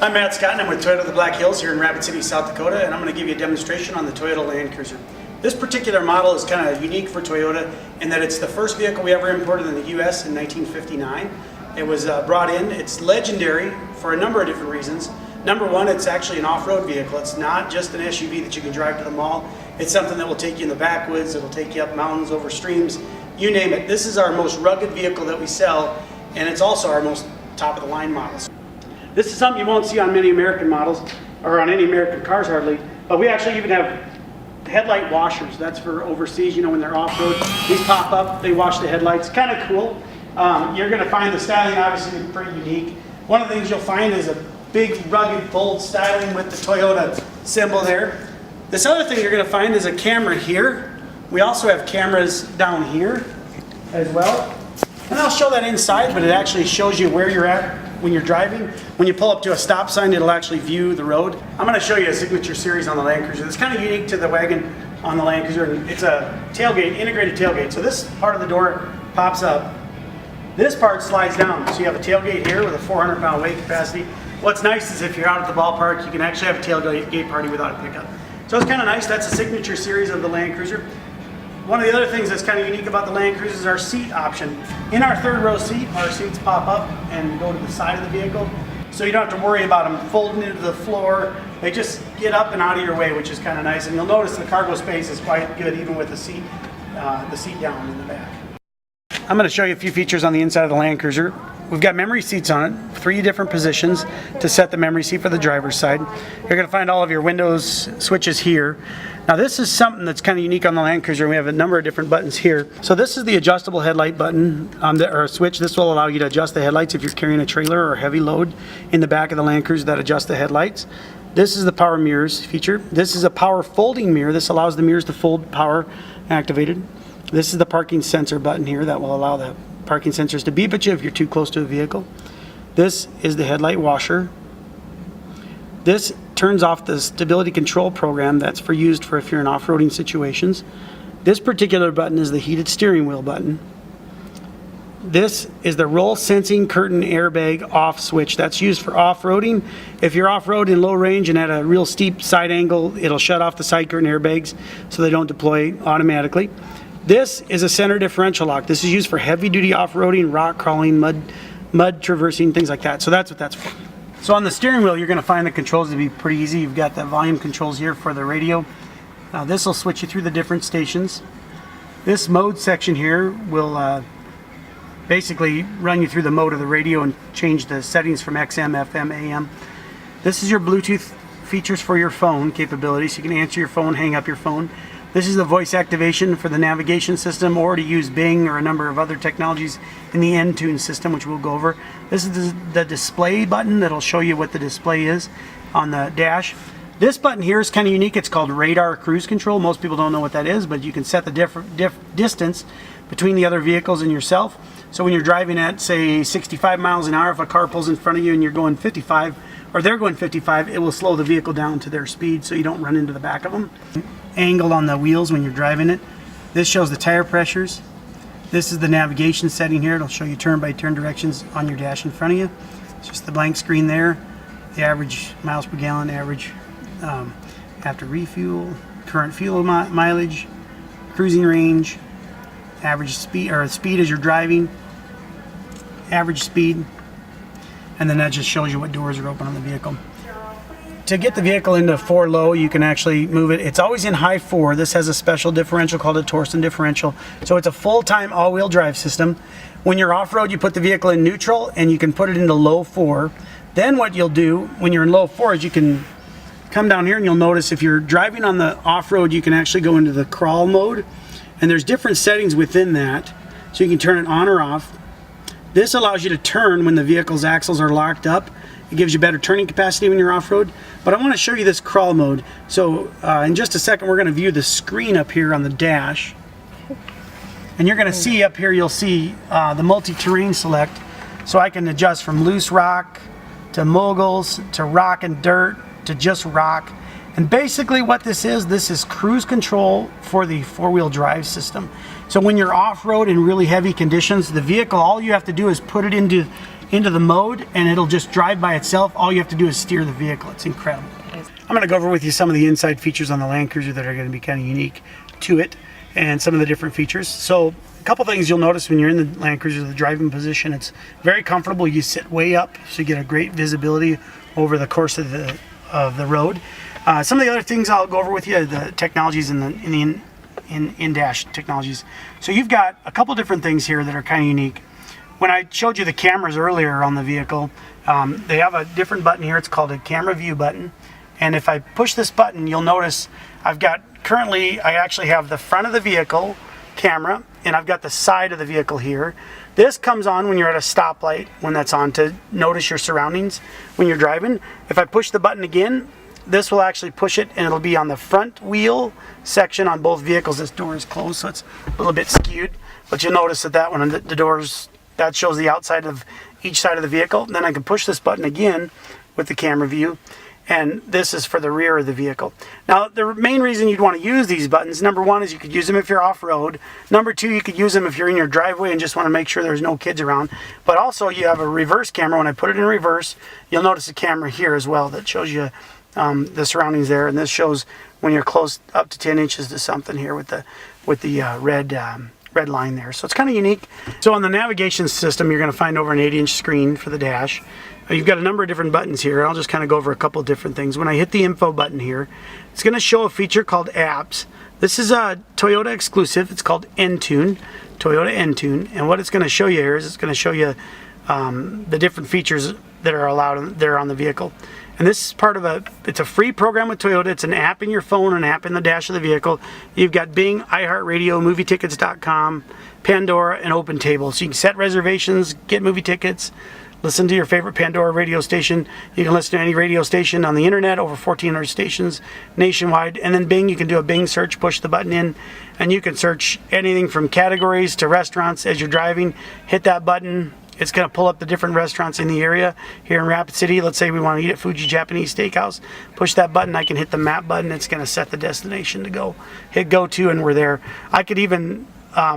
I'm Matt Scott and I'm with Toyota of the Black Hills here in Rapid City, South Dakota, and I'm going to give you a demonstration on the Toyota Land Cruiser. This particular model is kind of unique for Toyota in that it's the first vehicle we ever imported in the U.S. in 1959. It was brought in. It's legendary for a number of different reasons. Number one, it's actually an off-road vehicle. It's not just an SUV that you can drive to the mall. It's something that will take you in the backwoods, it'll take you up mountains, over streams, you name it. This is our most rugged vehicle that we sell, and it's also our most top-of-the-line model. This is something you won't see on many American models, or on any American cars hardly, but we actually even have headlight washers. That's for overseas, you know, when they're off-road. These pop up, they wash the headlights. Kind of cool. You're going to find the styling obviously pretty unique. One of the things you'll find is a big, rugged, bold styling with the Toyota symbol there. This other thing you're going to find is a camera here. We also have cameras down here as well. And I'll show that inside, but it actually shows you where you're at when you're driving. When you pull up to a stop sign, it'll actually view the road. I'm going to show you a signature series on the Land Cruiser. It's kind of unique to the wagon on the Land Cruiser. It's a tailgate, integrated tailgate. So this part of the door pops up. This part slides down. So you have a tailgate here with a 400-pound weight capacity. What's nice is if you're out at the ballpark, you can actually have a tailgate party without a pickup. So it's kind of nice. That's a signature series of the Land Cruiser. One of the other things that's kind of unique about the Land Cruiser is our seat option. In our third row seat, our seats pop up and go to the side of the vehicle. So you don't have to worry about them folding into the floor. They just get up and out of your way, which is kind of nice. And you'll notice the cargo space is quite good even with the seat down in the back. I'm going to show you a few features on the inside of the Land Cruiser. We've got memory seats on it, 3 different positions to set the memory seat for the driver's side. You're going to find all of your Windows switches here. Now this is something that's kind of unique on the Land Cruiser. We have a number of different buttons here. So this is the adjustable headlight button, or switch. This will allow you to adjust the headlights if you're carrying a trailer or a heavy load in the back of the Land Cruiser that adjusts the headlights. This is the power mirrors feature. This is a power folding mirror. This allows the mirrors to fold power activated. This is the parking sensor button here that will allow the parking sensors to beep at you if you're too close to a vehicle. This is the headlight washer. This turns off the stability control program that's used for if you're in off-roading situations. This particular button is the heated steering wheel button. This is the roll sensing curtain airbag off switch. That's used for off-roading. If you're off-road in low range and at a real steep side angle, it'll shut off the side curtain airbags so they don't deploy automatically. This is a center differential lock. This is used for heavy-duty off-roading, rock crawling, mud traversing, things like that. So that's what that's for. So on the steering wheel, you're going to find the controls to be pretty easy. You've got the volume controls here for the radio. Now this will switch you through the different stations. This mode section here will basically run you through the mode of the radio and change the settings from XM, FM, AM. This is your Bluetooth features for your phone capabilities. You can answer your phone, hang up your phone. This is the voice activation for the navigation system, or to use Bing or a number of other technologies in the Entune system, which we'll go over. This is the display button that'll show you what the display is on the dash. This button here is kind of unique. It's called radar cruise control. Most people don't know what that is, but you can set the distance between the other vehicles and yourself. So when you're driving at, say, 65 miles an hour, if a car pulls in front of you and you're going 55, or they're going 55, it will slow the vehicle down to their speed so you don't run into the back of them. Angle on the wheels when you're driving it. This shows the tire pressures. This is the navigation setting here. It'll show you turn-by-turn directions on your dash in front of you. It's just the blank screen there. The average miles per gallon, average after refuel, current fuel mileage, cruising range, average speed, or speed as you're driving, average speed, and then that just shows you what doors are open on the vehicle. To get the vehicle into 4 low, you can actually move it. It's always in high 4. This has a special differential called a Torsen differential. So it's a full-time all-wheel drive system. When you're off-road, you put the vehicle in neutral and you can put it into low 4. Then what you'll do when you're in low 4 is you can come down here and you'll notice if you're driving on the off-road, you can actually go into the crawl mode. And there's different settings within that. So you can turn it on or off. This allows you to turn when the vehicle's axles are locked up. It gives you better turning capacity when you're off-road. But I want to show you this crawl mode. So in just a second, we're going to view the screen up here on the dash. And you're going to see up here, you'll see the multi-terrain select. So I can adjust from loose rock to moguls to rock and dirt to just rock. And basically what this is cruise control for the 4-wheel drive system. So when you're off-road in really heavy conditions, the vehicle, all you have to do is put it into into the mode, and it'll just drive by itself. All you have to do is steer the vehicle. It's incredible. I'm going to go over with you some of the inside features on the Land Cruiser that are going to be kind of unique to it, and some of the different features. So a couple things you'll notice when you're in the Land Cruiser, the driving position, it's very comfortable. You sit way up, so you get a great visibility over the course of the road. Some of the other things I'll go over with you, the technologies in the in-dash technologies. So you've got a couple different things here that are kind of unique. When I showed you the cameras earlier on the vehicle, they have a different button here. It's called a camera view button. And if I push this button, you'll notice I've got, currently I actually have the front of the vehicle camera, and I've got the side of the vehicle here. This comes on when you're at a stoplight, when that's on, to notice your surroundings when you're driving. If I push the button again, this will actually push it, and it'll be on the front wheel section on both vehicles. This door is closed, so it's a little bit skewed, but you'll notice that one, the doors, that shows the outside of each side of the vehicle. Then I can push this button again with the camera view, and this is for the rear of the vehicle. Now, the main reason you'd want to use these buttons, number one, is you could use them if you're off-road. Number two, you could use them if you're in your driveway and just want to make sure there's no kids around. But also, you have a reverse camera. When I put it in reverse, you'll notice a camera here as well that shows you the surroundings there, and this shows when you're close up to 10 inches to something here with the red line there. So it's kind of unique. So on the navigation system, you're going to find over an 8-inch screen for the dash. You've got a number of different buttons here. I'll just kind of go over a couple different things. When I hit the info button here, it's going to show a feature called apps. This is a Toyota exclusive. It's called Entune, Toyota Entune. And what it's going to show you here is it's going to show you the different features that are allowed there on the vehicle. And this is part of it's a free program with Toyota. It's an app in your phone, an app in the dash of the vehicle. You've got Bing, iHeartRadio, MovieTickets.com, Pandora, and OpenTable. So you can set reservations, get movie tickets, listen to your favorite Pandora radio station. You can listen to any radio station on the internet, over 1,400 stations nationwide. And then Bing, you can do a Bing search, push the button in, and you can search anything from categories to restaurants as you're driving. Hit that button. It's going to pull up the different restaurants in the area here in Rapid City. Let's say we want to eat at Fuji Japanese Steakhouse. Push that button. I can hit the map button. It's going to set the destination to go. Hit go to, and we're there. I could even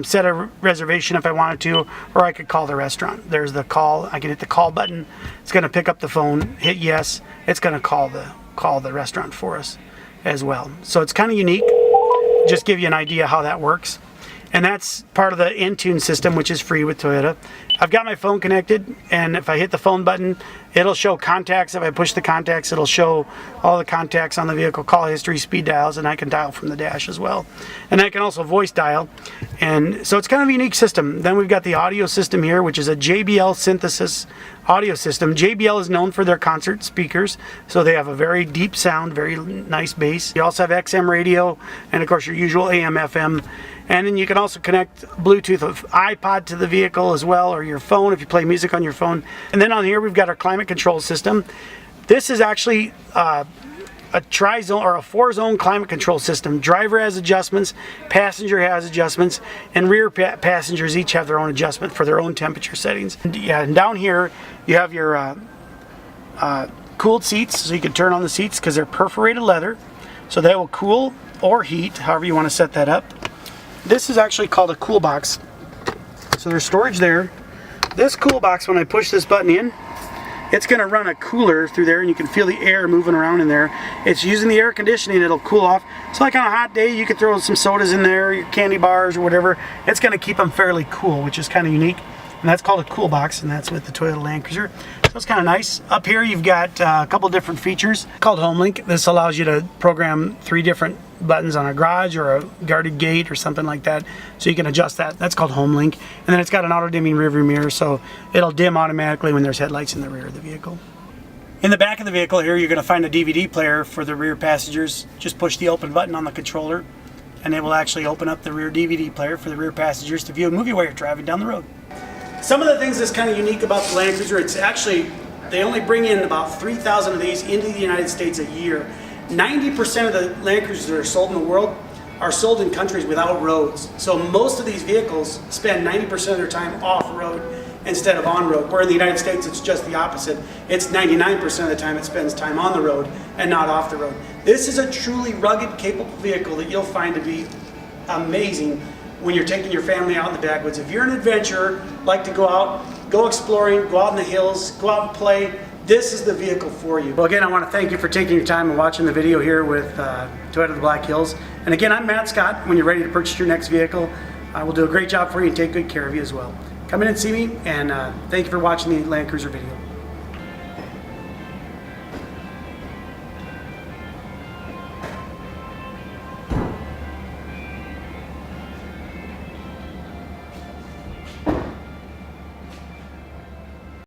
set a reservation if I wanted to, or I could call the restaurant. There's the call. I can hit the call button. It's going to pick up the phone. Hit yes. It's going to call the restaurant for us as well. So it's kind of unique. Just give you an idea how that works. And that's part of the Entune system, which is free with Toyota. I've got my phone connected, and if I hit the phone button, it'll show contacts. If I push the contacts, it'll show all the contacts on the vehicle, call history, speed dials, and I can dial from the dash as well. And I can also voice dial. And so it's kind of a unique system. Then we've got the audio system here, which is a JBL synthesis audio system. JBL is known for their concert speakers, so they have a very deep sound, very nice bass. You also have XM radio, and of course your usual AM, FM. And then you can also connect Bluetooth of iPod to the vehicle as well, or your phone if you play music on your phone. And then on here we've got our climate control system. This is actually a tri-zone or a 4-zone climate control system. Driver has adjustments, passenger has adjustments, and rear passengers each have their own adjustment for their own temperature settings. And down here you have your cooled seats, so you can turn on the seats because they're perforated leather, so that will cool or heat, however you want to set that up. This is actually called a cool box. So there's storage there. This cool box, when I push this button in, it's going to run a cooler through there, and you can feel the air moving around in there. It's using the air conditioning, it'll cool off. So like on a hot day, you could throw some sodas in there, your candy bars or whatever. It's going to keep them fairly cool, which is kind of unique. And that's called a cool box, and that's with the Toyota Land Cruiser. So it's kind of nice. Up here you've got a couple different features called HomeLink. This allows you to program 3 different buttons on a garage or a guarded gate or something like that, so you can adjust that. That's called HomeLink. And then it's got an auto-dimming rearview mirror, so it'll dim automatically when there's headlights in the rear of the vehicle. In the back of the vehicle here, you're going to find a DVD player for the rear passengers. Just push the open button on the controller, and it will actually open up the rear DVD player for the rear passengers to view a movie while you're driving down the road. Some of the things that's kind of unique about the Land Cruiser, it's actually, they only bring in about 3,000 of these into the United States a year. 90% of the Land Cruisers that are sold in the world are sold in countries without roads. So most of these vehicles spend 90% of their time off-road instead of on-road. Where in the United States, it's just the opposite. It's 99% of the time it spends time on the road and not off the road. This is a truly rugged, capable vehicle that you'll find to be amazing when you're taking your family out in the backwoods. If you're an adventurer, like to go out go exploring, go out in the hills, go out and play, this is the vehicle for you. Well, again, I want to thank you for taking your time and watching the video here with Toyota the Black Hills. And again, I'm Matt Scott. When you're ready to purchase your next vehicle, I will do a great job for you and take good care of you as well. Come in and see me, and thank you for watching the Land Cruiser video.